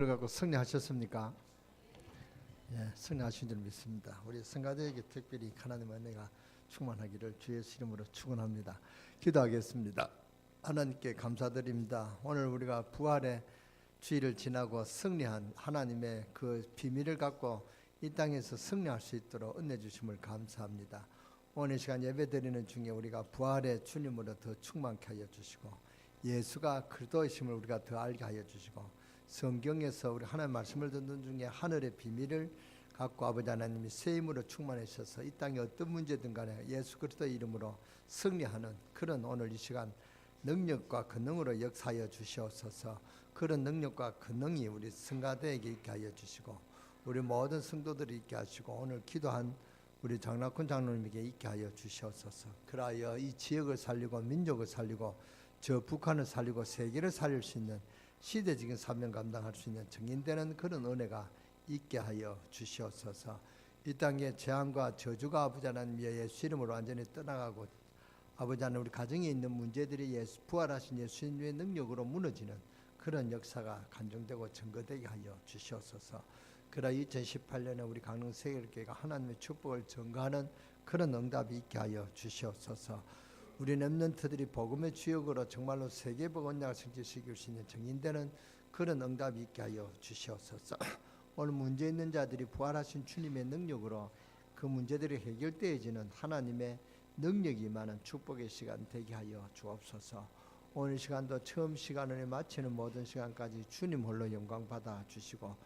갖고 승리하셨습니까? 예, 승리하신 줄 믿습니다. 우리 성가대에게 특별히 하나님의 은혜가 충만하기를 주의 이름으로 축원합니다. 기도하겠습니다. 하나님께 감사드립니다. 오늘 우리가 부활의 주일을 지나고 승리한 하나님의 그 비밀을 갖고 이 땅에서 승리할 수 있도록 은혜 주심을 감사합니다. 오늘 시간 예배드리는 중에 우리가 부활의 주님으로 더 충만케 하여 주시고 예수가 그리스도이심을 우리가 더 알게 하여 주시고 성경에서 우리 하나님의 말씀을 듣는 중에 하늘의 비밀을 갖고 아버지 하나님이 새 힘으로 충만하셔서 이 땅에 어떤 문제든 간에 예수 그리스도의 이름으로 승리하는 그런 오늘 이 시간 능력과 권능으로 역사하여 주시옵소서. 그런 능력과 권능이 우리 성가대에게 있게 하여 주시고 우리 모든 성도들이 있게 하시고 오늘 기도한 우리 장락훈 장로님에게 있게 하여 주시옵소서. 그라하여 이 지역을 살리고 민족을 살리고 저 북한을 살리고 세계를 살릴 수 있는 시대적인 사명 감당할 수 있는 증인되는 그런 은혜가 있게 하여 주시옵소서. 이 땅에 재앙과 저주가 아버지 하나님 예수 이름으로 완전히 떠나가고 아버지 하나님 우리 가정에 있는 문제들이 부활하신 예수님의 능력으로 무너지는 그런 역사가 간증되고 증거되게 하여 주시옵소서. 그러나 2018년에 우리 강릉 세계교회가 하나님의 축복을 증거하는 그런 응답이 있게 하여 주시옵소서. 우리 렘넌트들이 복음의 주역으로 정말로 세계복 언약을 성취시킬 수 있는 증인되는 그런 응답이 있게 하여 주시옵소서. 오늘 문제 있는 자들이 부활하신 주님의 능력으로 그 문제들이 해결되어지는 하나님의 능력이 많은 축복의 시간 되게 하여 주옵소서. 오늘 시간도 처음 시간을 마치는 모든 시간까지 주님 홀로 영광 받아 주시고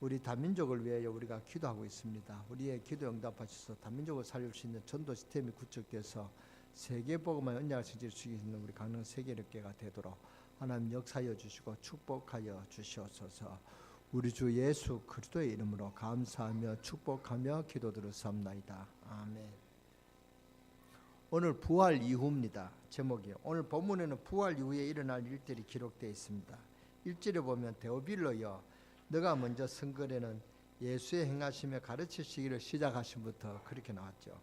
우리 다민족을 위하여 우리가 기도하고 있습니다. 우리의 기도 응답하셔서 다민족을 살릴 수 있는 전도 시스템이 구축돼서 세계복음의 언약을 성취할 수 있는 우리 강릉 세계력계가 되도록 하나님 역사하여 주시고 축복하여 주시옵소서. 우리 주 예수 그리스도의 이름으로 감사하며 축복하며 기도드렸사옵나이다. 아멘. 오늘 부활 이후입니다. 제목이 오늘 본문에는 부활 이후에 일어날 일들이 기록되어 있습니다. 1절에 보면 데오빌로여 너가 먼저 선거에는 예수의 행하시며 가르치시기를 시작하신부터 그렇게 나왔죠.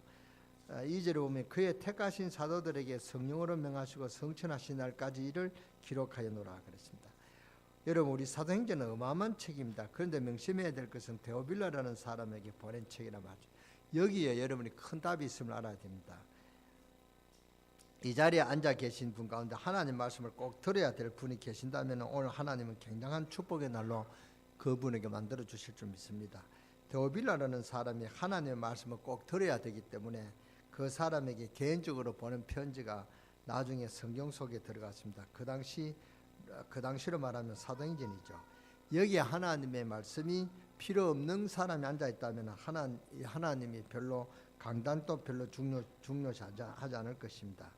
2절에 보면 그의 택하신 사도들에게 성령으로 명하시고 성천하신 날까지 이를 기록하여 놓으라 그랬습니다. 여러분 우리 사도행전은 어마어마한 책입니다. 그런데 명심해야 될 것은 데오빌라라는 사람에게 보낸 책이라 말이죠. 여기에 여러분이 큰 답이 있음을 알아야 됩니다. 이 자리에 앉아 계신 분 가운데 하나님 말씀을 꼭 들어야 될 분이 계신다면 오늘 하나님은 굉장한 축복의 날로 그분에게 만들어 주실 줄 믿습니다. 데오빌라라는 사람이 하나님의 말씀을 꼭 들어야 되기 때문에 그 사람에게 개인적으로 보낸 편지가 나중에 성경 속에 들어갔습니다. 그 당시로 말하면 사도행전이죠. 여기에 하나님의 말씀이 필요 없는 사람이 앉아 있다면 하나님이 별로 강단도 별로 중요시하지 않을 것입니다.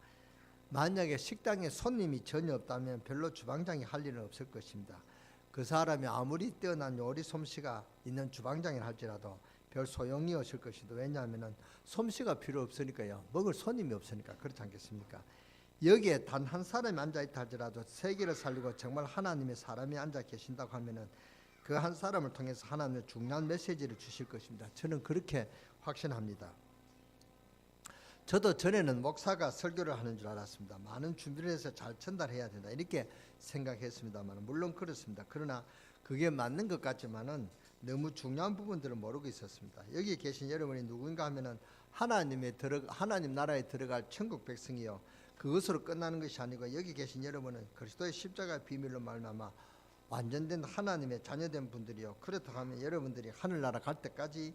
만약에 식당에 손님이 전혀 없다면 별로 주방장이 할 일은 없을 것입니다. 그 사람이 아무리 뛰어난 요리 솜씨가 있는 주방장이라 할지라도 별 소용이 없을 것이다. 왜냐하면 솜씨가 필요 없으니까요. 먹을 손님이 없으니까. 그렇지 않겠습니까? 여기에 단 한 사람이 앉아있다 할지라도 세계를 살리고 정말 하나님의 사람이 앉아 계신다고 하면 그 한 사람을 통해서 하나님의 중요한 메시지를 주실 것입니다. 저는 그렇게 확신합니다. 저도 전에는 목사가 설교를 하는 줄 알았습니다. 많은 준비를 해서 잘 전달해야 된다 이렇게 생각했습니다만 물론 그렇습니다. 그러나 그게 맞는 것 같지만은 너무 중요한 부분들을 모르고 있었습니다. 여기 계신 여러분이 누구인가 하면은 하나님 나라에 들어갈 천국 백성이요. 그것으로 끝나는 것이 아니고 여기 계신 여러분은 그리스도의 십자가의 비밀로 말미암아 완전된 하나님의 자녀된 분들이요. 그렇다고 하면 여러분들이 하늘나라 갈 때까지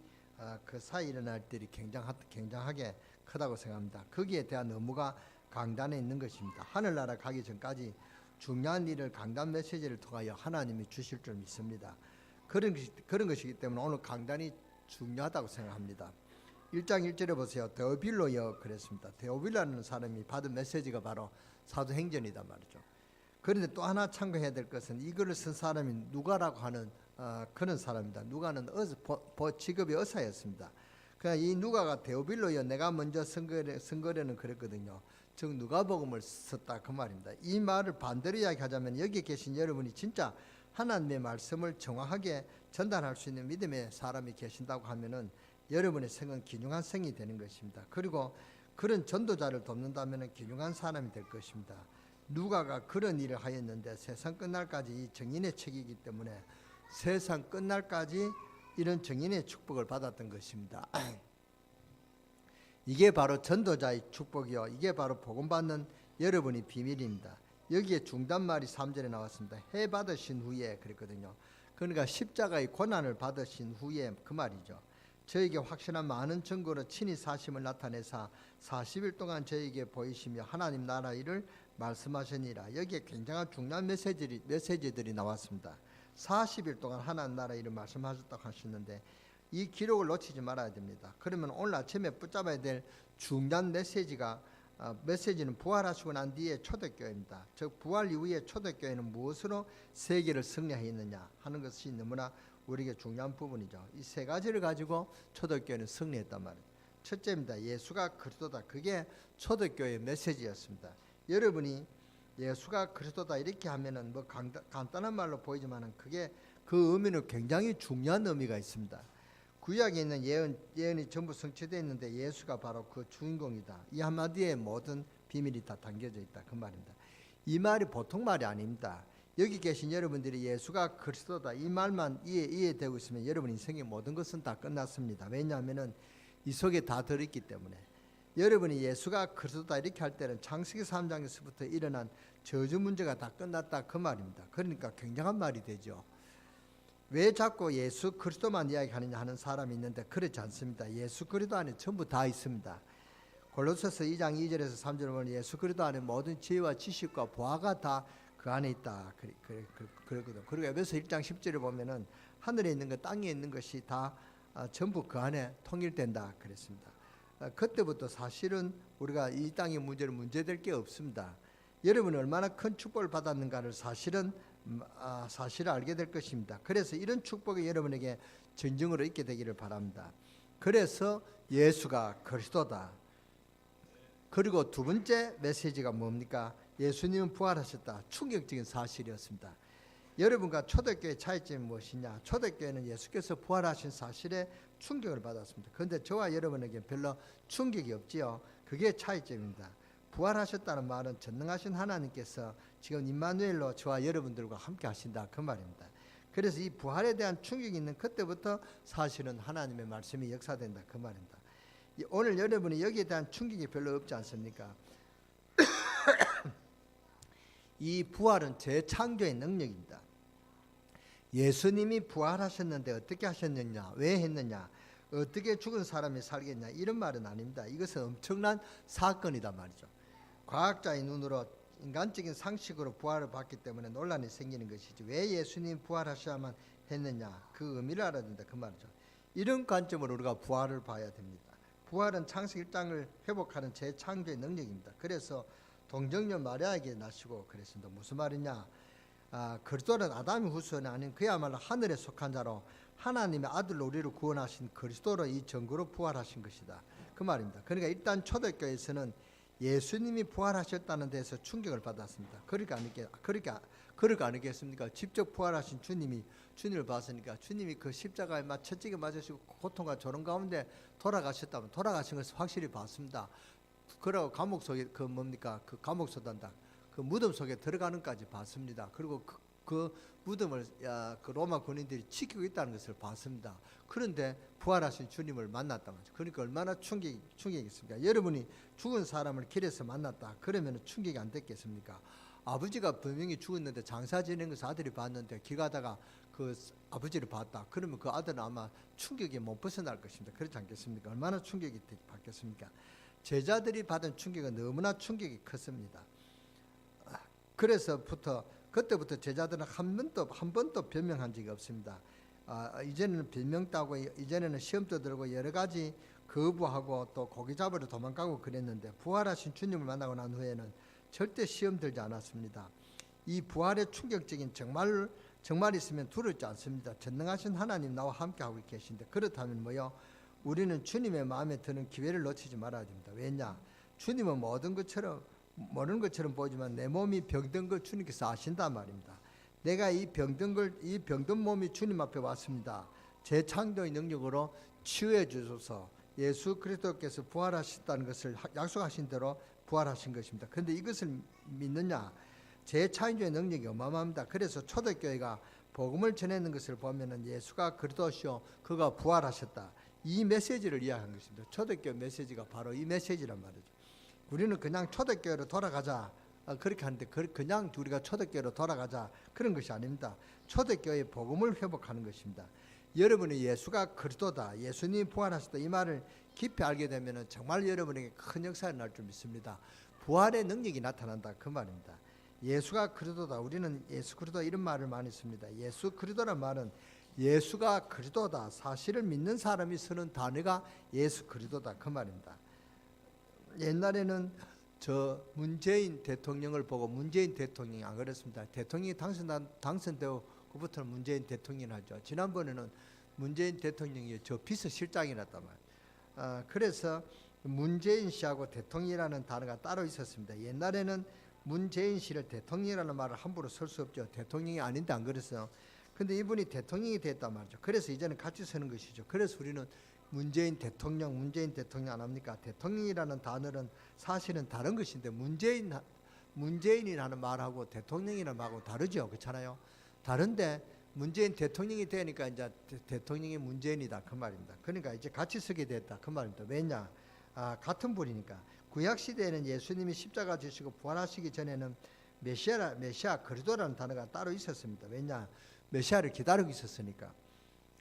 그 사이 일어날 일이 굉장하게 크다고 생각합니다. 거기에 대한 의무가 강단에 있는 것입니다. 하늘나라 가기 전까지 중요한 일을 강단 메시지를 통하여 하나님이 주실 줄 믿습니다. 그런 것이기 때문에 오늘 강단이 중요하다고 생각합니다. 1장 1절에 보세요. 데오빌로여 그랬습니다. 데오빌라는 사람이 받은 메시지가 바로 사도행전이다 말이죠. 그런데 또 하나 참고해야 될 것은 이거를 쓴 사람이 누가라고 하는 그런 사람입니다. 누가는 직업이 의사였습니다. 그러니까 이 누가가 데오빌로여 내가 먼저 선거에는 그랬거든요. 즉 누가복음을 썼다 그 말입니다. 이 말을 반대로 이야기하자면 여기 계신 여러분이 진짜 하나님의 말씀을 정확하게 전달할 수 있는 믿음의 사람이 계신다고 하면은 여러분의 생은 기중한 생이 되는 것입니다. 그리고 그런 전도자를 돕는다면 기중한 사람이 될 것입니다. 누가가 그런 일을 하였는데 세상 끝날까지 이 정인의 책이기 때문에 세상 끝날까지 이런 정인의 축복을 받았던 것입니다. 이게 바로 전도자의 축복이요, 이게 바로 복음받는 여러분의 비밀입니다. 여기에 중단말이 3절에 나왔습니다. 해 받으신 후에 그랬거든요. 그러니까 십자가의 고난을 받으신 후에 그 말이죠. 저에게 확실한 많은 증거로 친히 사심을 나타내사 40일 동안 저에게 보이시며 하나님 나라 일을 말씀하시니라. 여기에 굉장한 중요한 메시지들이 나왔습니다. 40일 동안 하나님 나라 일을 말씀하셨다고 하셨는데 이 기록을 놓치지 말아야 됩니다. 그러면 오늘 아침에 붙잡아야 될 중요한 메시지는 부활하시고 난 뒤에 초대교회입니다. 즉 부활 이후에 초대교회는 무엇으로 세계를 승리했느냐 하는 것이 너무나 우리에게 중요한 부분이죠. 이 세 가지를 가지고 초대교회는 승리했단 말이에요. 첫째입니다. 예수가 그리스도다. 그게 초대교회의 메시지였습니다. 여러분이 예수가 그리스도다 이렇게 하면은 뭐 간단한 말로 보이지만은 그게 그 의미는 굉장히 중요한 의미가 있습니다. 구약에 있는 예언이 전부 성취되어 있는데 예수가 바로 그 주인공이다. 이 한마디에 모든 비밀이 다 담겨져 있다. 그 말입니다. 이 말이 보통 말이 아닙니다. 여기 계신 여러분들이 예수가 그리스도다 이 말만 이해되고 있으면 여러분 인생의 모든 것은 다 끝났습니다. 왜냐하면 이 속에 다 들어있기 때문에. 여러분이 예수가 그리스도다 이렇게 할 때는 창세기 3장에서부터 일어난 저주 문제가 다 끝났다 그 말입니다. 그러니까 굉장한 말이 되죠. 왜 자꾸 예수 그리스도만 이야기하느냐 하는 사람이 있는데 그렇지 않습니다. 예수 그리스도 안에 전부 다 있습니다. 골로새서 2장 2절에서 3절을 보면 예수 그리스도 안에 모든 지혜와 지식과 보화가 다 그 안에 있다. 그러거든. 그리고 에베소 1장 10절을 보면은 하늘에 있는 것, 땅에 있는 것이 다 전부 그 안에 통일된다. 그랬습니다. 그때부터 사실은 우리가 이 땅의 문제는 문제될 게 없습니다. 여러분이 얼마나 큰 축복을 받았는가를 사실을 알게 될 것입니다. 그래서 이런 축복이 여러분에게 전증으로 있게 되기를 바랍니다. 그래서 예수가 그리스도다. 그리고 두 번째 메시지가 뭡니까? 예수님은 부활하셨다. 충격적인 사실이었습니다. 여러분과 초대교회의 차이점이 무엇이냐? 초대교회는 예수께서 부활하신 사실에 충격을 받았습니다. 그런데 저와 여러분에게 별로 충격이 없지요. 그게 차이점입니다. 부활하셨다는 말은 전능하신 하나님께서 지금 임마누엘로 저와 여러분들과 함께 하신다 그 말입니다. 그래서 이 부활에 대한 충격이 있는 그때부터 사실은 하나님의 말씀이 역사된다 그 말입니다. 오늘 여러분이 여기에 대한 충격이 별로 없지 않습니까? 이 부활은 재창조의 능력입니다. 예수님이 부활하셨는데 어떻게 하셨느냐, 왜 했느냐, 어떻게 죽은 사람이 살겠냐 이런 말은 아닙니다. 이것은 엄청난 사건이다 말이죠. 과학자의 눈으로 인간적인 상식으로 부활을 받기 때문에 논란이 생기는 것이지 왜 예수님 부활하셔야만 했느냐 그 의미를 알아야 된다 그 말이죠. 이런 관점으로 우리가 부활을 봐야 됩니다. 부활은 창세기 1장을 회복하는 재창조의 능력입니다. 그래서 동정녀 마리아에게 나시고 그랬습니다. 무슨 말이냐? 그리스도는 아담의 후손이 아닌 그야말로 하늘에 속한 자로 하나님의 아들로 우리를 구원하신 그리스도로 이 전구로 부활하신 것이다. 그 말입니다. 그러니까 일단 초대교회에서는 예수님이 부활하셨다는 데서 충격을 받았습니다. 그러니까 아니겠습니까? 직접 부활하신 주님을 봤으니까 주님이 그 십자가에 채찍에 맞으시고 고통과 조롱 가운데 돌아가셨다면 돌아가신 것을 확실히 봤습니다. 그러고 감옥 속에 그 감옥 소단다 그 무덤 속에 들어가는까지 봤습니다. 그리고 그 무덤을 그 로마 군인들이 지키고 있다는 것을 봤습니다. 그런데 부활하신 주님을 만났단 말이죠. 그러니까 얼마나 충격이겠습니까? 여러분이 죽은 사람을 길에서 만났다 그러면 충격이 안 됐겠습니까? 아버지가 분명히 죽었는데 장사 지낸 것을 아들이 봤는데 길 가다가 그 아버지를 봤다 그러면 그 아들은 아마 충격이 못 벗어날 것입니다. 그렇지 않겠습니까? 얼마나 충격이 받겠습니까? 제자들이 받은 충격은 너무나 충격이 컸습니다. 그때부터 제자들은 한 번도 변명한 적이 없습니다. 이제는 변명 따고 이제는 시험도 들고 여러 가지 거부하고 또 고기 잡으러 도망가고 그랬는데 부활하신 주님을 만나고 난 후에는 절대 시험 들지 않았습니다. 이 부활의 충격적인 정말 있으면 두렵지 않습니다. 전능하신 하나님 나와 함께하고 계신데 그렇다면 뭐요? 우리는 주님의 마음에 드는 기회를 놓치지 말아야 됩니다. 왜냐? 주님은 모르는 것처럼 보이지만 내 몸이 병든 걸 주님께서 아신단 말입니다. 내가 이 병든 몸이 주님 앞에 왔습니다. 재창조의 능력으로 치유해 주소서. 예수 그리스도께서 부활하셨다는 것을 약속하신 대로 부활하신 것입니다. 그런데 이것을 믿느냐? 재창조의 능력이 어마어마합니다. 그래서 초대교회가 복음을 전하는 것을 보면은 예수가 그리스도시요 그가 부활하셨다. 이 메시지를 이야기한 것입니다. 초대교회 메시지가 바로 이 메시지란 말이죠. 우리는 그냥 초대교회로 돌아가자 그렇게 하는데 그냥 우리가 초대교회로 돌아가자 그런 것이 아닙니다. 초대교회의 복음을 회복하는 것입니다. 여러분이 예수가 그리스도다, 예수님이 부활하셨다 이 말을 깊이 알게 되면 정말 여러분에게 큰 역사가 날 줄 믿습니다. 부활의 능력이 나타난다 그 말입니다. 예수가 그리스도다. 우리는 예수 그리스도 이런 말을 많이 씁니다. 예수 그리스도란 말은 예수가 그리스도다 사실을 믿는 사람이 쓰는 단어가 예수 그리스도다 그 말입니다. 옛날에는 저 문재인 대통령을 보고 문재인 대통령이 안 그랬습니다. 대통령이 당선되고부터는 문재인 대통령이 하죠. 지난번에는 문재인 대통령이 저 비서실장이었단 말이에요. 그래서 문재인 씨하고 대통령이라는 단어가 따로 있었습니다. 옛날에는 문재인 씨를 대통령이라는 말을 함부로 쓸 수 없죠. 대통령이 아닌데 안 그랬어요. 근데 이분이 대통령이 됐단 말이죠. 그래서 이제는 같이 쓰는 것이죠. 그래서 우리는 문재인 대통령 안 합니까? 대통령이라는 단어는 사실은 다른 것인데 문재인이라는 말하고 대통령이라는 말하고 다르죠. 그렇잖아요. 다른데 문재인 대통령이 되니까 이제 대통령이 문재인이다 그 말입니다. 그러니까 이제 같이 쓰게 됐다 그 말입니다. 왜냐? 같은 분이니까. 구약 시대에는 예수님이 십자가 지시고 부활하시기 전에는 메시아 그리스도라는 단어가 따로 있었습니다. 왜냐? 메시아를 기다리고 있었으니까.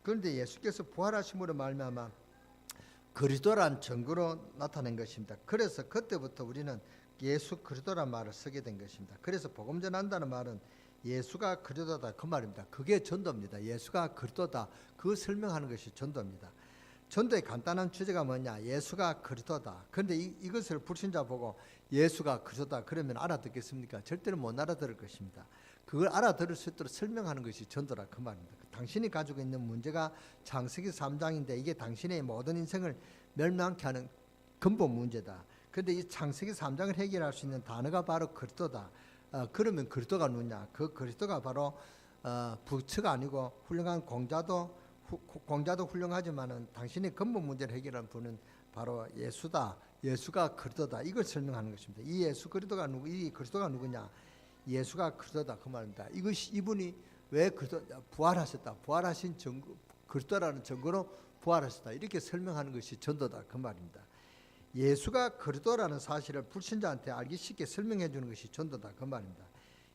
그런데 예수께서 부활하심으로 말미암아 그리스도란 증거로 나타낸 것입니다. 그래서 그때부터 우리는 예수 그리스도란 말을 쓰게 된 것입니다. 그래서 복음 전한다는 말은 예수가 그리스도다 그 말입니다. 그게 전도입니다. 예수가 그리스도다 그 설명하는 것이 전도입니다. 전도의 간단한 주제가 뭐냐? 예수가 그리스도다. 그런데 이것을 불신자 보고 예수가 그리스도다 그러면 알아듣겠습니까? 절대로 못 알아들을 것입니다. 그걸 알아들을 수 있도록 설명하는 것이 전도라 그 말입니다. 당신이 가지고 있는 문제가 창세기 3장인데 이게 당신의 모든 인생을 멸망케 하는 근본 문제다. 그런데 이 창세기 3장을 해결할 수 있는 단어가 바로 그리스도다. 그러면 그리스도가 누구냐? 그 그리스도가 바로 부처가 아니고 훌륭한 공자도 훌륭하지만은 당신의 근본 문제를 해결하는 분은 바로 예수다. 예수가 그리스도다. 이걸 설명하는 것입니다. 이 예수 그리스도가 이 그리스도가 누구냐? 예수가 그리스도다 그 말입니다. 이분이 왜 부활하셨다. 부활하신 증거, 그리스도라는 증거로 부활하셨다. 이렇게 설명하는 것이 전도다 그 말입니다. 예수가 그리스도라는 사실을 불신자한테 알기 쉽게 설명해 주는 것이 전도다 그 말입니다.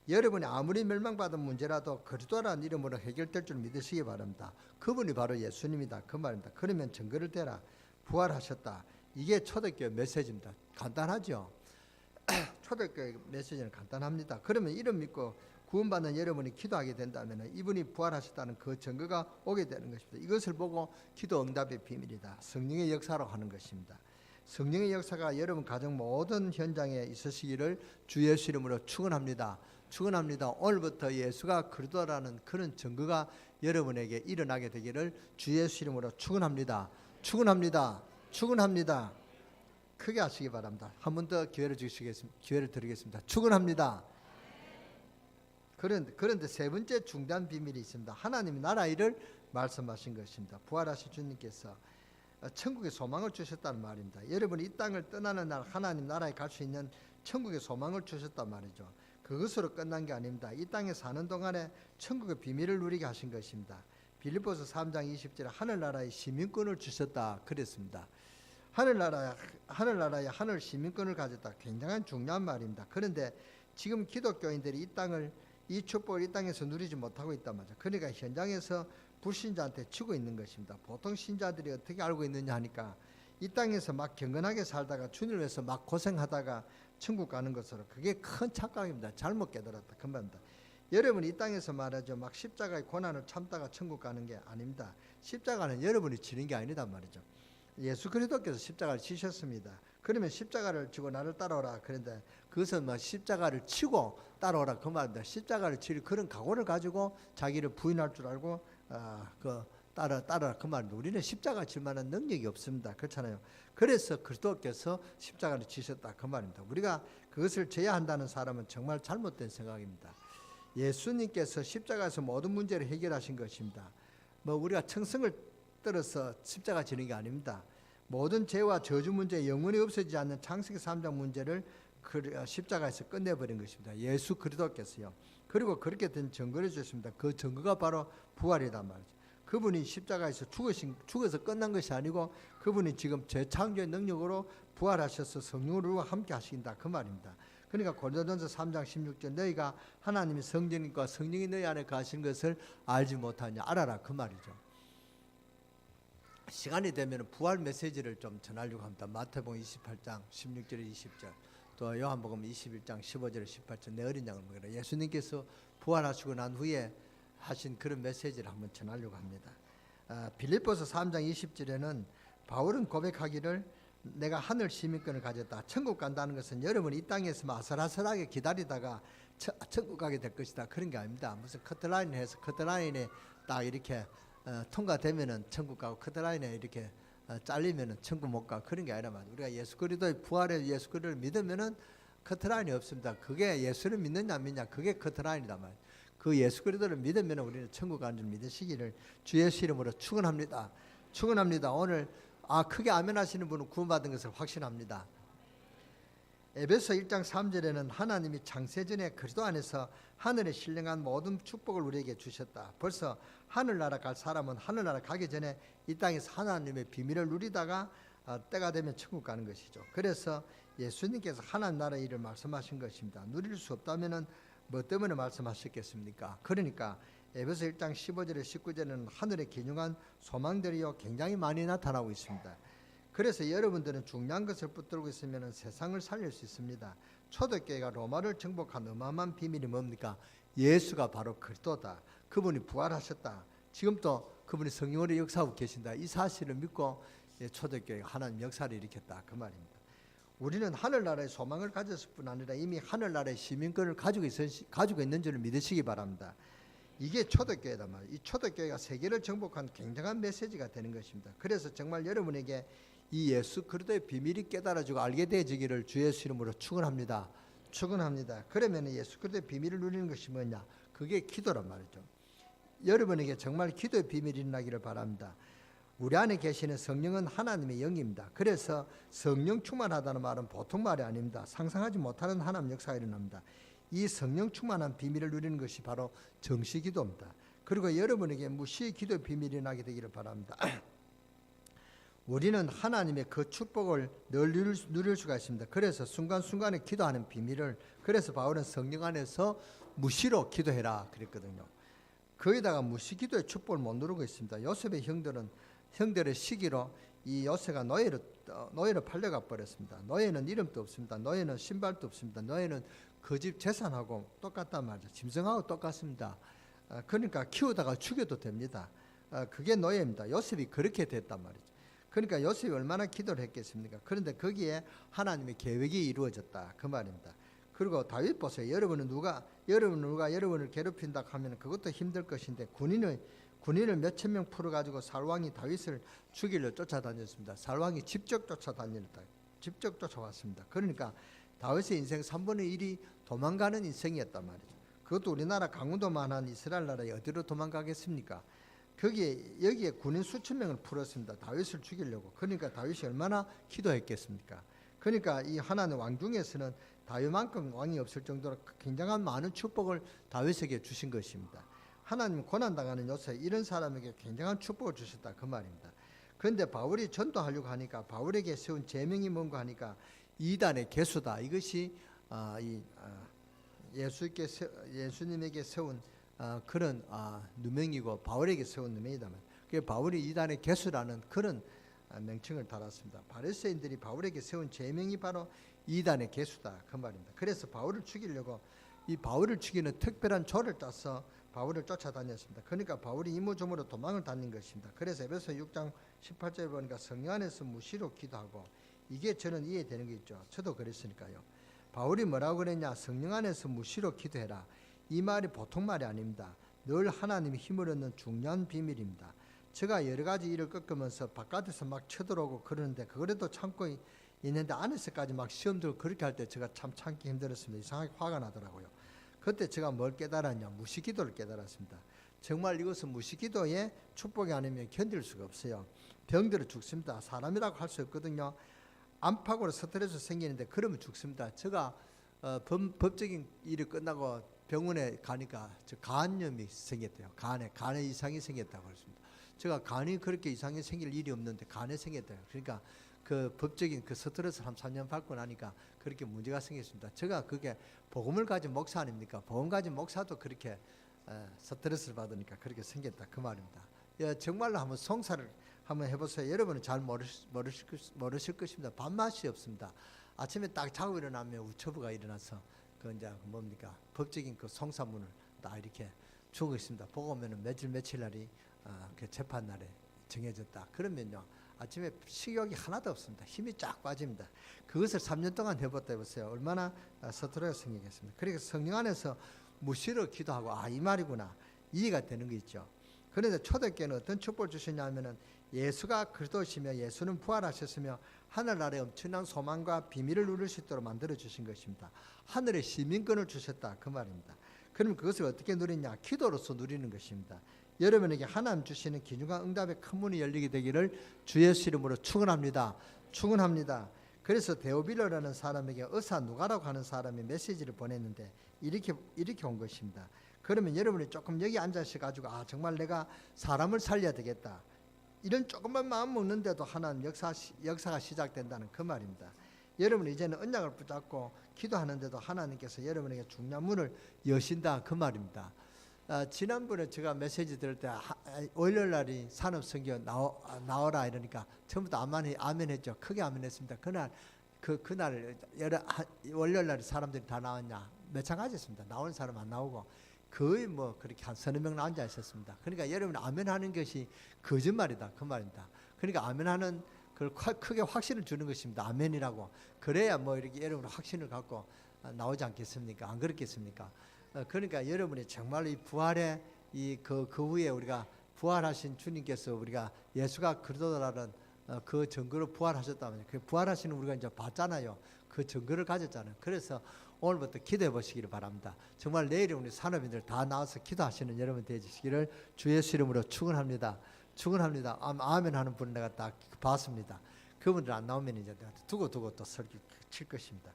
여러분이 아무리 멸망받은 문제라도 그리스도라는 이름으로 해결될 줄 믿으시기 바랍니다. 그분이 바로 예수님이다 그 말입니다. 그러면 증거를 대라. 부활하셨다. 이게 초대교회 메시지입니다. 간단하죠. 초대교회 메시지는 간단합니다. 그러면 이름 믿고 구원받는 여러분이 기도하게 된다면 이분이 부활하셨다는 그 증거가 오게 되는 것입니다. 이것을 보고 기도 응답의 비밀이다. 성령의 역사로 하는 것입니다. 성령의 역사가 여러분 가정 모든 현장에 있으시기를 주 예수 이름으로 축원합니다. 축원합니다. 오늘부터 예수가 그리스도라는 그런 증거가 여러분에게 일어나게 되기를 주 예수 이름으로 축원합니다. 축원합니다. 축원합니다. 크게 하시기 바랍니다. 한 번 더 기회를 드리겠습니다. 축원합니다. 그런데 세 번째 중대한 비밀이 있습니다. 하나님이 나라 일을 말씀하신 것입니다. 부활하신 주님께서 천국의 소망을 주셨다는 말입니다. 여러분이 이 땅을 떠나는 날 하나님 나라에 갈 수 있는 천국의 소망을 주셨단 말이죠. 그것으로 끝난 게 아닙니다. 이 땅에 사는 동안에 천국의 비밀을 누리게 하신 것입니다. 빌립보서 3장 20절에 하늘나라의 시민권을 주셨다 그랬습니다. 하늘나라에 하늘 시민권을 가졌다. 굉장한 중요한 말입니다. 그런데 지금 기독교인들이 이 축복을 이 땅에서 누리지 못하고 있단 말이죠. 그러니까 현장에서 불신자한테 치고 있는 것입니다. 보통 신자들이 어떻게 알고 있느냐 하니까 이 땅에서 막 경건하게 살다가 주님을 위해서 막 고생하다가 천국 가는 것으로 그게 큰 착각입니다. 잘못 깨달았다. 금방입니다. 여러분이 이 땅에서 말하죠. 막 십자가의 고난을 참다가 천국 가는 게 아닙니다. 십자가는 여러분이 지는 게 아니단 말이죠. 예수 그리스도께서 십자가를 지셨습니다. 그러면 십자가를 지고 나를 따라오라. 그런데 그것은 뭐 십자가를 치고 따라오라 그 말입니다. 십자가를 칠 그런 각오를 가지고 자기를 부인할 줄 알고 따라 그 말입니다. 우리는 십자가 질 만한 능력이 없습니다. 그렇잖아요. 그래서 그리스도께서 십자가를 지셨다 그 말입니다. 우리가 그것을 져야 한다는 사람은 정말 잘못된 생각입니다. 예수님께서 십자가에서 모든 문제를 해결하신 것입니다. 뭐 우리가 청승을 떨어서 십자가 지는 게 아닙니다. 모든 죄와 저주 문제 영원히 없어지지 않는 창세기 3장 문제를 십자가에서 끝내버린 것입니다. 예수 그리스도께서요. 그리고 그렇게 된 증거를 주셨습니다. 그 증거가 바로 부활이란 말이죠. 그분이 십자가에서 죽어서 끝난 것이 아니고 그분이 지금 재창조의 능력으로 부활하셔서 성령으로 함께 하신다 그 말입니다. 그러니까 고린도전서 3장 16절 너희가 하나님의 성령과 성령이 너희 안에 거하시는 것을 알지 못하냐 알아라 그 말이죠. 시간이 되면 부활 메시지를 좀 전하려고 합니다. 마태복음 28장 16절 20절 또 요한복음 21장 15절 18절 내 어린 양을 먹이라. 예수님께서 부활하시고 난 후에 하신 그런 메시지를 한번 전하려고 합니다. 빌립보서 3장 20절에는 바울은 고백하기를 내가 하늘 시민권을 가졌다. 천국 간다는 것은 여러분이 이 땅에서 아슬아슬하게 기다리다가 천국 가게 될 것이다. 그런 게 아닙니다. 무슨 커트라인을 해서 커트라인에 딱 이렇게 통과되면은 천국 가고 커트라인에 이렇게 잘리면은 천국 못 가. 그런 게 아니라 말이야. 우리가 예수 그리스도의 부활의 예수 그리스도를 믿으면은 커트라인이 없습니다. 그게 예수를 믿느냐 안 믿느냐 그게 커트라인이다 말이야. 그 예수 그리스도를 믿으면 우리는 천국 가는 줄 믿으시기를 주 예수 이름으로 축원합니다. 축원합니다. 오늘 크게 아멘 하시는 분은 구원받은 것을 확신합니다. 에베소 1장 3절에는 하나님이 창세전에 그리스도 안에서 하늘에 신령한 모든 축복을 우리에게 주셨다. 벌써 하늘나라 갈 사람은 하늘나라 가기 전에 이 땅에서 하나님의 비밀을 누리다가 때가 되면 천국 가는 것이죠. 그래서 예수님께서 하나님 나라의 일을 말씀하신 것입니다. 누릴 수 없다면 뭐 때문에 말씀하셨겠습니까? 그러니까 에베소 1장 15절에 19절에는 하늘의 기중한 소망들이요 굉장히 많이 나타나고 있습니다. 그래서 여러분들은 중요한 것을 붙들고 있으면 세상을 살릴 수 있습니다. 초대교회가 로마를 정복한 어마어마한 비밀이 뭡니까? 예수가 바로 그리스도다. 그분이 부활하셨다. 지금도 그분이 성령으로 역사하고 계신다. 이 사실을 믿고 초대교회가 하나님 역사를 일으켰다. 그 말입니다. 우리는 하늘나라의 소망을 가졌을 뿐 아니라 이미 하늘나라의 시민권을 가지고 있는 줄을 믿으시기 바랍니다. 이게 초대교회다 말이에요. 이 초대교회가 세계를 정복한 굉장한 메시지가 되는 것입니다. 그래서 정말 여러분에게 이 예수 그리스도의 비밀이 깨달아지고 알게 되어지기를 주 예수 이름으로 축원합니다. 축원합니다. 그러면 예수 그리스도의 비밀을 누리는 것이 뭐냐? 그게 기도란 말이죠. 여러분에게 정말 기도의 비밀이 일어나기를 바랍니다. 우리 안에 계시는 성령은 하나님의 영입니다. 그래서 성령 충만하다는 말은 보통 말이 아닙니다. 상상하지 못하는 하나님 역사가 일어납니다. 이 성령 충만한 비밀을 누리는 것이 바로 정시기도입니다. 그리고 여러분에게 무시의 기도의 비밀이 일어나게 되기를 바랍니다. 우리는 하나님의 그 축복을 늘 누릴 수가 있습니다. 그래서 순간순간에 기도하는 비밀을 그래서 바울은 성령 안에서 무시로 기도해라 그랬거든요. 거기다가 무시 기도의 축복을 못 누르고 있습니다. 요셉의 형들의 시기로 이 요셉가 노예로 팔려가 버렸습니다. 노예는 이름도 없습니다. 노예는 신발도 없습니다. 노예는 그 집 재산하고 똑같단 말이죠. 짐승하고 똑같습니다. 그러니까 키우다가 죽여도 됩니다. 그게 노예입니다. 요셉이 그렇게 됐단 말이죠. 그러니까 요셉이 얼마나 기도를 했겠습니까? 그런데 거기에 하나님의 계획이 이루어졌다 그 말입니다. 그리고 다윗 보세요. 여러분은 누가 여러분을 괴롭힌다 하면 그것도 힘들 것인데 군인을 몇천 명 풀어가지고 살왕이 다윗을 죽이려 쫓아다녔습니다. 살왕이 직접 쫓아왔습니다. 그러니까 다윗의 인생 3분의 1이 도망가는 인생이었단 말이죠. 그것도 우리나라 강원도만한 이스라엘 나라에 어디로 도망가겠습니까? 여기에 군인 수천 명을 풀었습니다. 다윗을 죽이려고. 그러니까 다윗이 얼마나 기도했겠습니까? 그러니까 이 하나님 왕 중에서는 다윗만큼 왕이 없을 정도로 굉장한 많은 축복을 다윗에게 주신 것입니다. 하나님 고난당하는 요셉 이런 사람에게 굉장한 축복을 주셨다 그 말입니다. 그런데 바울이 전도하려고 하니까 바울에게 세운 제명이 뭔가 하니까 이단의 개수다. 이것이 예수님에게 세운 그런 누명이고 바울에게 세운 누명이다. 그게 바울이 이단의 개수라는 그런 명칭을 달았습니다. 바리새인들이 바울에게 세운 제명이 바로 이단의 개수다 그 말입니다. 그래서 바울을 죽이려고 이 바울을 죽이는 특별한 조를 짜서 바울을 쫓아다녔습니다. 그러니까 바울이 이모저모로 도망을 다닌 것입니다. 그래서 에베소 6장 18절에 보니까 성령 안에서 무시로 기도하고 이게 저는 이해되는 게 있죠. 저도 그랬으니까요. 바울이 뭐라고 그랬냐? 성령 안에서 무시로 기도해라. 이 말이 보통 말이 아닙니다. 늘 하나님의 힘을 얻는 중요한 비밀입니다. 제가 여러 가지 일을 겪으면서 바깥에서 막 쳐들어오고 그러는데 그거라도 참고 있는데 안에서까지 막 시험 들고 그렇게 할 때 제가 참 참기 힘들었습니다. 이상하게 화가 나더라고요. 그때 제가 뭘 깨달았냐? 무시기도를 깨달았습니다. 정말 이것은 무시기도의 축복이 아니면 견딜 수가 없어요. 병들어 죽습니다. 사람이라고 할 수 없거든요. 안팎으로 스트레스 생기는데 그러면 죽습니다. 제가 법적인 일이 끝나고 병원에 가니까 간염이 생겼대요. 간에 이상이 생겼다고 그랬습니다. 제가 간이 그렇게 이상이 생길 일이 없는데 간에 생겼대요. 그러니까 그 법적인 그 스트레스 한 3년 받고 나니까 그렇게 문제가 생겼습니다. 제가 그게 복음을 가진 목사 아닙니까? 복음 가진 목사도 그렇게 스트레스를 받으니까 그렇게 생겼다 그 말입니다. 정말로 한번 송사를 한번 해보세요. 여러분은 잘 모르실 것입니다. 밥맛이 없습니다. 아침에 딱 자고 일어나면 우처부가 일어나서 그 이제 뭡니까 법적인 그 송사문을 딱 이렇게 주고 있습니다. 보고 오면은 며칠 날이 그 재판 날에 정해졌다. 그러면요 아침에 식욕이 하나도 없습니다. 힘이 쫙 빠집니다. 그것을 3년 동안 해봤다 해보세요. 얼마나 스트레스가 생기겠습니까? 그러니까 성령 안에서 무시로 기도하고 이 말이구나 이해가 되는 거 있죠. 그런데 초대교회는 어떤 축복을 주셨냐면은 예수가 그리스도시며 예수는 부활하셨으며 하늘나라의 엄청난 소망과 비밀을 누릴 수 있도록 만들어 주신 것입니다. 하늘의 시민권을 주셨다 그 말입니다. 그럼 그것을 어떻게 누리냐? 기도로서 누리는 것입니다. 여러분에게 하나님 주시는 기중과 응답의 큰 문이 열리게 되기를 주 예수 이름으로 축원합니다. 축원합니다. 그래서 데오빌로라는 사람에게 의사 누가라고 하는 사람이 메시지를 보냈는데 이렇게 온 것입니다. 그러면 여러분이 조금 여기 앉아셔가지고 정말 내가 사람을 살려야 되겠다. 이런 조금만 마음 먹는데도 하나님 역사가 시작된다는 그 말입니다. 여러분이 이제는 언약을 붙잡고 기도하는데도 하나님께서 여러분에게 중요한 문을 여신다 그 말입니다. 지난번에 제가 메시지 들을 때 월요일날이 산업선교 나오라 이러니까 처음부터 아멘 했죠. 크게 아멘 했습니다. 그날 월요일날 사람들이 다 나왔냐? 매창하셨습니다. 나오는 사람 안 나오고 거의 뭐 그렇게 한 서너 명 앉아 있었습니다. 그러니까 여러분 아멘하는 것이 거짓말이다 그 말입니다. 그러니까 아멘하는 그걸 크게 확신을 주는 것입니다. 아멘이라고. 그래야 뭐 이렇게 여러분 확신을 갖고 나오지 않겠습니까? 안 그렇겠습니까? 그러니까 여러분이 정말 이 부활의 그 후에 우리가 부활하신 주님께서 우리가 예수가 그리스도라는 그 증거로 부활하셨다면 그 부활하시는 우리가 이제 봤잖아요. 그 증거를 가졌잖아요. 그래서 오늘부터 기도해 보시기를 바랍니다. 정말 내일 우리 산업인들 다 나와서 기도하시는 여러분 되시기를 주 예수 이름으로 축원합니다. 축원합니다. 아멘 하는 분을 내가 딱 봤습니다. 그분들 안 나오면 이제 내가 두고 또 설교 칠 것입니다.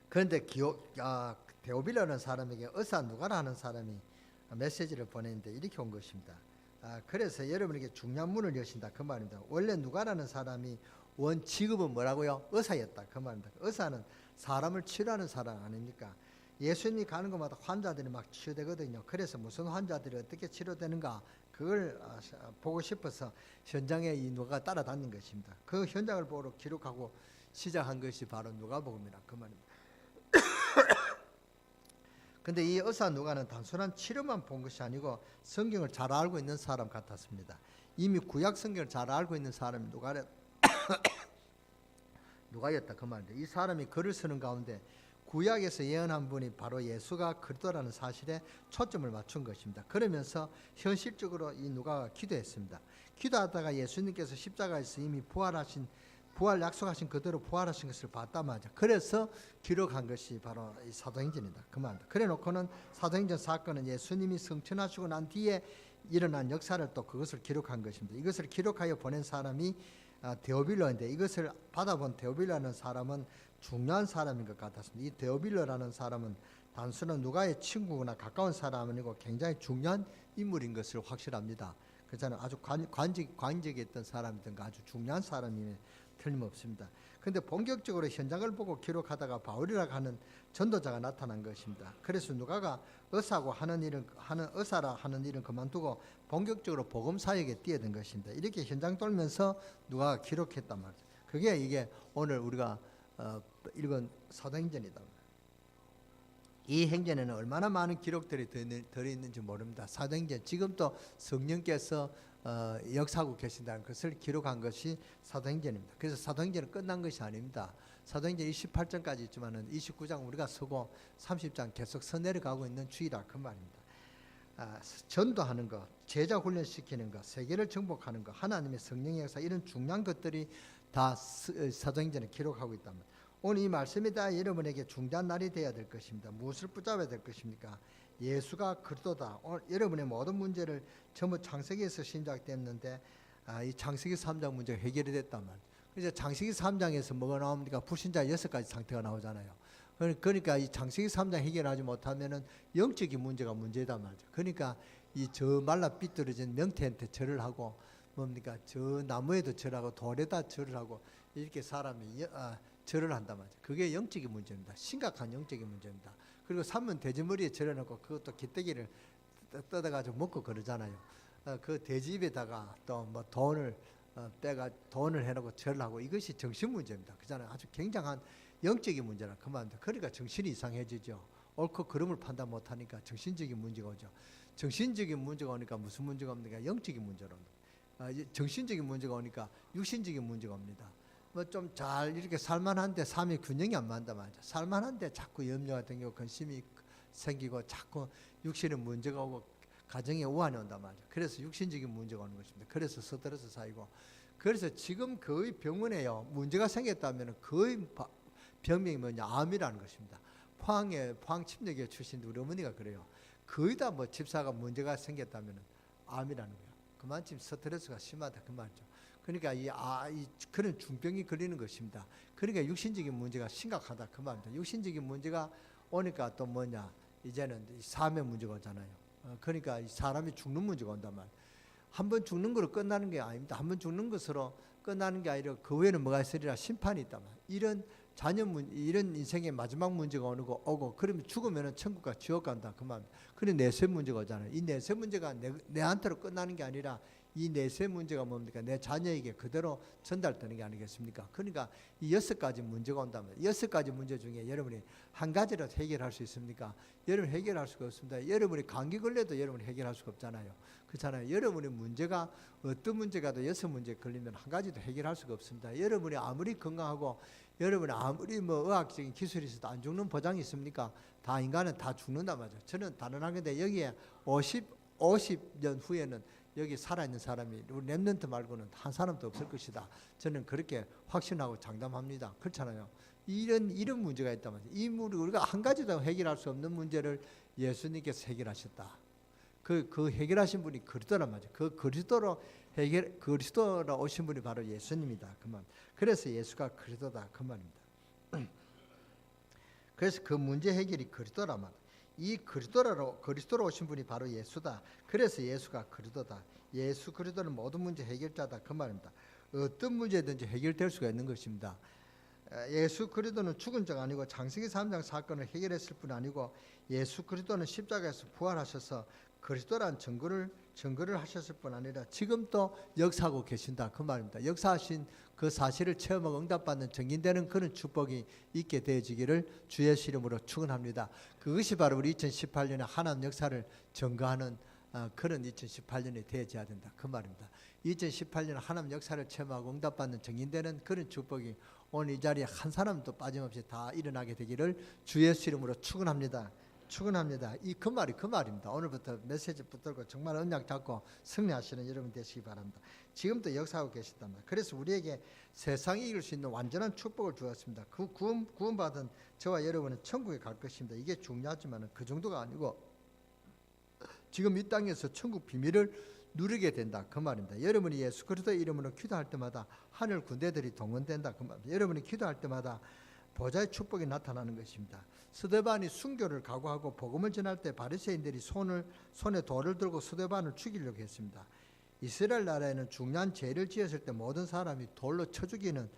그런데 데오빌라는 사람에게 의사 누가라 하는 사람이 메시지를 보냈는데 이렇게 온 것입니다. 그래서 여러분에게 중요한 문을 여신다 그 말입니다. 원래 누가라는 사람이 원 직업은 뭐라고요? 의사였다 그 말입니다. 의사는 사람을 치료하는 사람 아닙니까? 예수님이 가는 곳마다 환자들이 막 치료되거든요. 그래서 무슨 환자들이 어떻게 치료되는가 그걸 보고 싶어서 현장에 이 누가가 따라다닌 것입니다. 그 현장을 보러 기록하고 시작한 것이 바로 누가복음이라 그 말입니다. 근데 이 의사 누가는 단순한 치료만 본 것이 아니고 성경을 잘 알고 있는 사람 같았습니다. 이미 구약 성경을 잘 알고 있는 사람이 누가였다 그 말입니다. 이 사람이 글을 쓰는 가운데 구약에서 예언한 분이 바로 예수가 그리스도라는 사실에 초점을 맞춘 것입니다. 그러면서 현실적으로 이 누가가 기도했습니다. 기도하다가 예수님께서 십자가에서 이미 부활 약속하신 그대로 부활하신 것을 봤다 말이죠. 그래서 기록한 것이 바로 이 사도행전이다 그 말입니다. 그래 놓고는 사도행전 사건은 예수님이 성천하시고 난 뒤에 일어난 역사를 또 그것을 기록한 것입니다. 이것을 기록하여 보낸 사람이 데오빌로인데 이것을 받아본 데오빌로라는 사람은 중요한 사람인 것 같았습니다. 이 데오빌로라는 사람은 단순한 누가의 친구나 가까운 사람은 아니고 굉장히 중요한 인물인 것을 확실합니다. 그렇잖아요. 아주 관직에 있던 사람이든가 아주 중요한 사람이면 틀림없습니다. 그런데 본격적으로 현장을 보고 기록하다가 바울이라고 하는 전도자가 나타난 것입니다. 그래서 누가가 의사라 하는 일은 그만두고 본격적으로 복음 사역에 뛰어든 것입니다. 이렇게 현장 돌면서 누가가 기록했단 말이죠. 그게 이게 오늘 우리가 읽은 사도행전이다. 이 행전에는 얼마나 많은 기록들이 들어있는지 모릅니다. 사도행전 지금도 성령께서 역사하고 계신다는 것을 기록한 것이 사도행전입니다. 그래서 사도행전은 끝난 것이 아닙니다. 사도행전 28장까지 있지만 29장 우리가 서고 30장 계속 서 내려가고 있는 주의라 그 말입니다. 전도하는 것, 제자 훈련시키는 것, 세계를 정복하는 것, 하나님의 성령의 역사 이런 중요한 것들이 다 사도행전에 기록하고 있다면 오늘 이 말씀이 다 여러분에게 중요한 날이 되어야 될 것입니다. 무엇을 붙잡아야 될 것입니까? 예수가 그리스도다. 오늘 여러분의 모든 문제를 전부 창세기에서 시작됐는데 이 창세기 3장 문제가 해결이 됐단 말이에요. 그래서 창세기 3장에서 뭐가 나옵니까? 불신자 6가지 상태가 나오잖아요. 그러니까 이 창세기 3장 해결하지 못하면은 영적인 문제가 문제다 말이죠. 그러니까 이 저 말라 삐뚤어진 명태한테 절을 하고 뭡니까 저 나무에도 절하고 돌에다 절을 하고 이렇게 사람이 절을 한단 말이죠. 그게 영적인 문제입니다. 심각한 영적인 문제입니다. 그리고 삼문 돼지머리에 절해놓고 그것도 기대기를 뜯어가지고 먹고 그러잖아요. 그 돼지 입에다가 또 뭐 돈을 돈을 해놓고 절을 하고 이것이 정신 문제입니다. 그잖아요. 아주 굉장한 영적인 문제라 그 말입니다. 그러니까 정신이 이상해지죠. 옳고 그름을 판단 못하니까 정신적인 문제가 오죠. 정신적인 문제가 오니까 무슨 문제가 옵니까? 영적인 문제로 옵니다. 정신적인 문제가 오니까 육신적인 문제가 옵니다. 뭐 좀 잘 이렇게 살만한데 삶의 균형이 안 맞다 말이죠. 살만한데 자꾸 염려가 생기고 근심이 생기고 자꾸 육신에 문제가 오고 가정에 우환이 온단 말이죠. 그래서 육신적인 문제가 오는 것입니다. 그래서 스트레스 쌓이고 그래서 지금 거의 병원에요 문제가 생겼다면 거의 병명이 뭐냐 암이라는 것입니다. 포항 침례교회 출신도 우리 어머니가 그래요. 거의 다 뭐 집사가 문제가 생겼다면 암이라는 거예요. 그만큼 스트레스가 심하다 그 말이죠. 그러니까 이 그런 중병이 걸리는 것입니다. 그러니까 육신적인 문제가 심각하다 그 말입니다. 육신적인 문제가 오니까 또 뭐냐 이제는 삶의 문제가 오잖아요. 그러니까 이 사람이 죽는 문제가 온단 말이에요. 한 번 죽는 거로 끝나는 게 아닙니다. 한 번 죽는 것으로 끝나는 게 아니라 그 후에는 뭐가 있으리라 심판이 있단 말이에요. 이런 인생의 마지막 문제가 오고 그러면 죽으면 천국과 지옥 간다 그 말입니다. 그래 내세 문제가 오잖아요. 이 내세 문제가 내한테로 끝나는 게 아니라 이 내세 문제가 뭡니까? 내 자녀에게 그대로 전달되는 게 아니겠습니까? 그러니까 이 6가지 문제가 온다면 6가지 문제 중에 여러분이 한 가지라도 해결할 수 있습니까? 여러분 해결할 수가 없습니다. 여러분이 감기 걸려도 여러분이 해결할 수가 없잖아요. 그렇잖아요. 여러분의 문제가 어떤 문제가도 6문제 걸리면 한 가지도 해결할 수가 없습니다. 여러분이 아무리 건강하고 여러분이 아무리 뭐 의학적인 기술이 있어도 안 죽는 보장이 있습니까? 다 인간은 다 죽는단 말이죠. 저는 단언한 건데 여기에 50년 후에는 여기 살아있는 사람이 우리 랩런트 말고는 한 사람도 없을 것이다. 저는 그렇게 확신하고 장담합니다. 그렇잖아요. 이런 문제가 있단 말이죠. 우리가 한 가지도 해결할 수 없는 문제를 예수님께서 해결하셨다. 그 해결하신 분이 그리스도란 말이죠. 그 그리스도로 오신 분이 바로 예수님이다. 그 말. 그래서 예수가 그리스도다. 그 말입니다. 그래서 그 문제 해결이 그리스도란 말. 이 그리스도로 오신 분이 바로 예수다. 그래서 예수가 그리스도다. 예수 그리스도는 모든 문제 해결자다. 그 말입니다. 어떤 문제든지 해결될 수가 있는 것입니다. 예수 그리스도는 죽은 자가 아니고 창세기 3장 사건을 해결했을 뿐 아니고 예수 그리스도는 십자가에서 부활하셔서 그리스도란 증거를 하셨을 뿐 아니라 지금 또 역사하고 계신다 그 말입니다. 역사하신 그 사실을 체험하고 응답받는 증인되는 그런 축복이 있게 되어지기를 주의 이름으로 축원합니다. 그것이 바로 우리 2018년에 하나님 역사를 증거하는 그런 2018년이 되어져야 된다 그 말입니다. 2018년 하나님 역사를 체험하고 응답받는 증인되는 그런 축복이 오늘 이 자리에 한 사람도 빠짐없이 다 일어나게 되기를 주의 이름으로 축원합니다. 축원합니다. 그 말입니다. 오늘부터 메시지 붙들고 정말 언약 잡고 승리하시는 여러분 되시기 바랍니다. 지금도 역사하고 계시단 말이에요. 그래서 우리에게 세상이 이길 수 있는 완전한 축복을 주었습니다. 그 구원받은 저와 여러분은 천국에 갈 것입니다. 이게 중요하지만 그 정도가 아니고 지금 이 땅에서 천국 비밀을 누리게 된다 그 말입니다. 여러분이 예수 그리스도의 이름으로 기도할 때마다 하늘 군대들이 동원된다 그 말입니다. 여러분이 기도할 때마다 보좌의 축복이 나타나는 것입니다. 스데반이 순교를 각오하고 복음을 전할 때 바리새인들이 손에 돌을 들고 스데반을 죽이려고 했습니다. 이스라엘 나라에는 중요한 죄를 지었을 때 모든 사람이 돌로 쳐 죽이는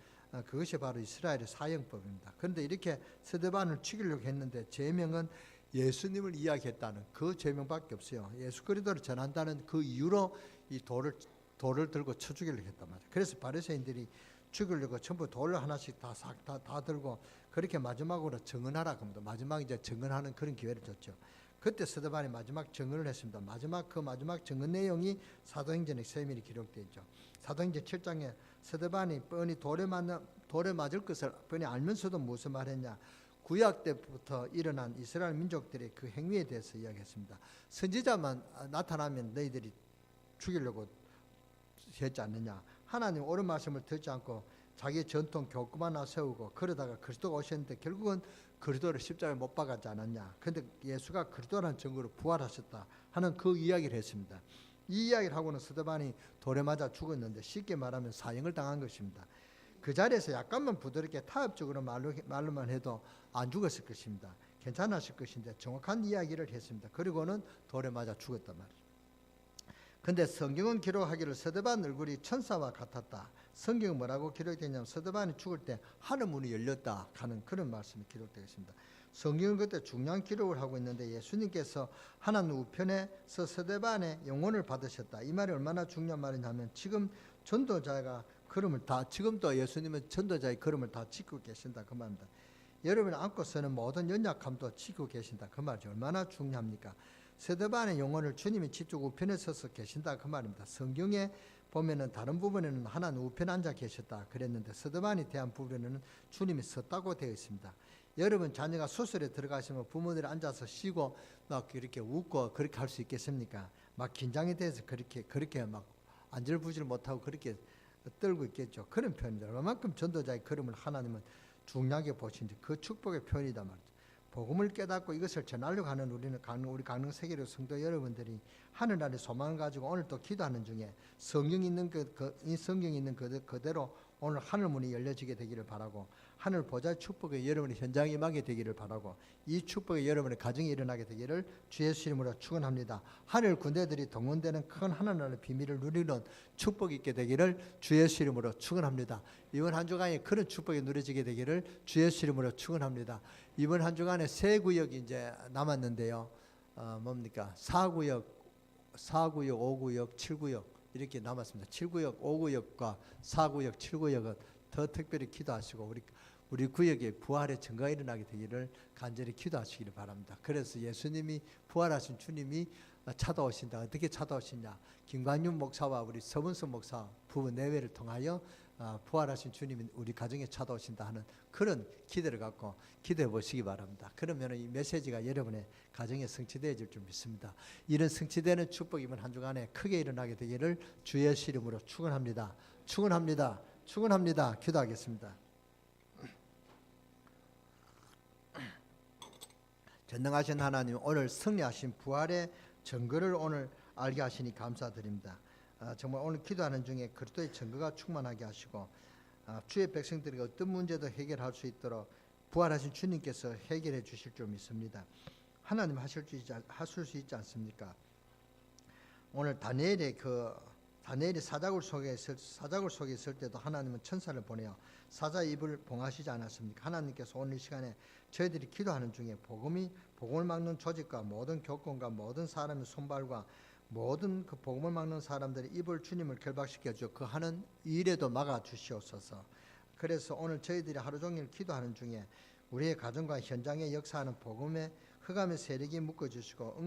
그것이 바로 이스라엘의 사형법입니다. 그런데 이렇게 스데반을 죽이려고 했는데 죄명은 예수님을 이야기했다는 그 죄명밖에 없어요. 예수 그리스도를 전한다는 그 이유로 이 돌을 들고 쳐 죽이려고 했단 말이에요. 그래서 바리새인들이 죽이려고 전부 돌을 하나씩 다 들고 그렇게 마지막으로 증언하라 그럽니다. 마지막 이제 증언하는 그런 기회를 줬죠. 그때 스데반이 마지막 증언을 했습니다. 마지막 증언 내용이 사도행전의 세밀히 기록되어 있죠. 사도행전 7장에 스데반이 뻔히 돌에 맞을 것을 뻔히 알면서도 무슨 말했냐? 구약 때부터 일어난 이스라엘 민족들의 그 행위에 대해서 이야기했습니다. 선지자만 나타나면 너희들이 죽이려고 했지 않느냐? 하나님 옳은 말씀을 듣지 않고 자기 전통 교구만 세우고 그러다가 그리스도가 오셨는데 결국은 그리스도를 십자가에 못 박았지 않았냐. 그런데 예수가 그리스도라는 증거로 부활하셨다 하는 그 이야기를 했습니다. 이 이야기를 하고는 스데반이 돌에 맞아 죽었는데 쉽게 말하면 사형을 당한 것입니다. 그 자리에서 약간만 부드럽게 타협적으로 말로만 해도 안 죽었을 것입니다. 괜찮았을 것인데 정확한 이야기를 했습니다. 그리고는 돌에 맞아 죽었단 말이죠. 근데 성경은 기록하기를 스데반 얼굴이 천사와 같았다. 성경은 뭐라고 기록되냐면 스데반이 죽을 때 하늘 문이 열렸다 하는 그런 말씀이 기록되어 있습니다. 성경은 그때 중요한 기록을 하고 있는데 예수님께서 하나님 우편에서 스데반의 영혼을 받으셨다. 이 말이 얼마나 중요한 말이냐면 지금 전도자가 걸음을 다 지금도 예수님은 전도자의 걸음을 다 지키고 계신다 그 말입니다. 여러분이 안고 서는 모든 연약함도 지키고 계신다 그 말이죠. 얼마나 중요합니까? 스데반의 영혼을 주님이 뒤쪽 우편에 서서 계신다 그 말입니다. 성경에 보면은 다른 부분에는 하나님 우편에 앉아 계셨다 그랬는데 스데반에 대한 부분에는 주님이 섰다고 되어 있습니다. 여러분 자녀가 수술에 들어가시면 부모들이 앉아서 쉬고 막 이렇게 웃고 그렇게 할 수 있겠습니까? 막 긴장이 돼서 그렇게 막 안절부절 못하고 그렇게 떨고 있겠죠. 그런 표현입니다. 얼마만큼 전도자의 걸음을 하나님은 중요하게 보신지 그 축복의 표현이다 말이죠. 복음을 깨닫고 이것을 전하려고 하는 우리 강릉 세계로 성도 여러분들이 하늘나라의 소망을 가지고 오늘 또 기도하는 중에 성경이 있는 성경이 있는 그대로 오늘 하늘 문이 열려지게 되기를 바라고 하늘 보좌의 축복이 여러분의 현장에 임하게 되기를 바라고 이 축복이 여러분의 가정에 일어나게 되기를 주 예수 이름으로 축원합니다. 하늘 군대들이 동원되는 큰 하늘나라의 비밀을 누리는 축복이 있게 되기를 주 예수 이름으로 축원합니다. 이번 한 주간에 그런 축복이 누려지게 되기를 주 예수 이름으로 축원합니다. 이번 한 주간에 세 구역이 이제 남았는데요. 뭡니까? 4구역, 5구역, 7구역 이렇게 남았습니다. 7구역, 5구역과 4구역, 7구역은 더 특별히 기도하시고 우리 구역에 부활의 증거가 일어나게 되기를 간절히 기도하시기를 바랍니다. 그래서 예수님이 부활하신 주님이 찾아오신다. 어떻게 찾아오시냐? 김관윤 목사와 우리 서문석 목사 부부 내외를 통하여 부활하신 주님이 우리 가정에 찾아오신다 하는 그런 기대를 갖고 기도해 보시기 바랍니다. 그러면 이 메시지가 여러분의 가정에 성취되어질 줄 믿습니다. 이런 성취되는 축복이 이번 한 주간에 크게 일어나게 되기를 주 예수 이름으로 축원합니다. 축원합니다. 축원합니다. 기도하겠습니다. 전능하신 하나님, 오늘 승리하신 부활의 증거를 오늘 알게 하시니 감사드립니다. 정말 오늘 기도하는 중에 그리스도의 증거가 충만하게 하시고 주의 백성들이 어떤 문제도 해결할 수 있도록 부활하신 주님께서 해결해 주실 줄 믿습니다. 하나님 하실 수 있지 않습니까? 오늘 다니엘이 사자굴 속에 있을 때도 하나님은 천사를 보내어 사자의 입을 봉하시지 않았습니까? 하나님께서 오늘 이 시간에 저희들이 기도하는 중에 복음을 막는 조직과 모든 교권과 모든 사람의 손발과 모든 그 복음을 막는 사람들의 입을 주님을 결박시켜 주어 그 하는 일에도 막아 주시옵소서. 그래서 오늘 저희들이 하루 종일 기도하는 중에 우리의 가정과 현장에 역사하는 복음의 흑암의 세력이 묶어 주시고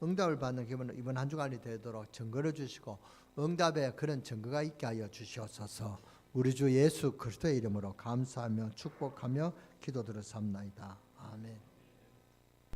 응답을 받는 이번 한 주간이 되도록 증거를 주시고 응답의 그런 증거가 있게 하여 주시옵소서. 우리 주 예수 그리스도의 이름으로 감사하며 축복하며 기도드렸사옵나이다. 아멘.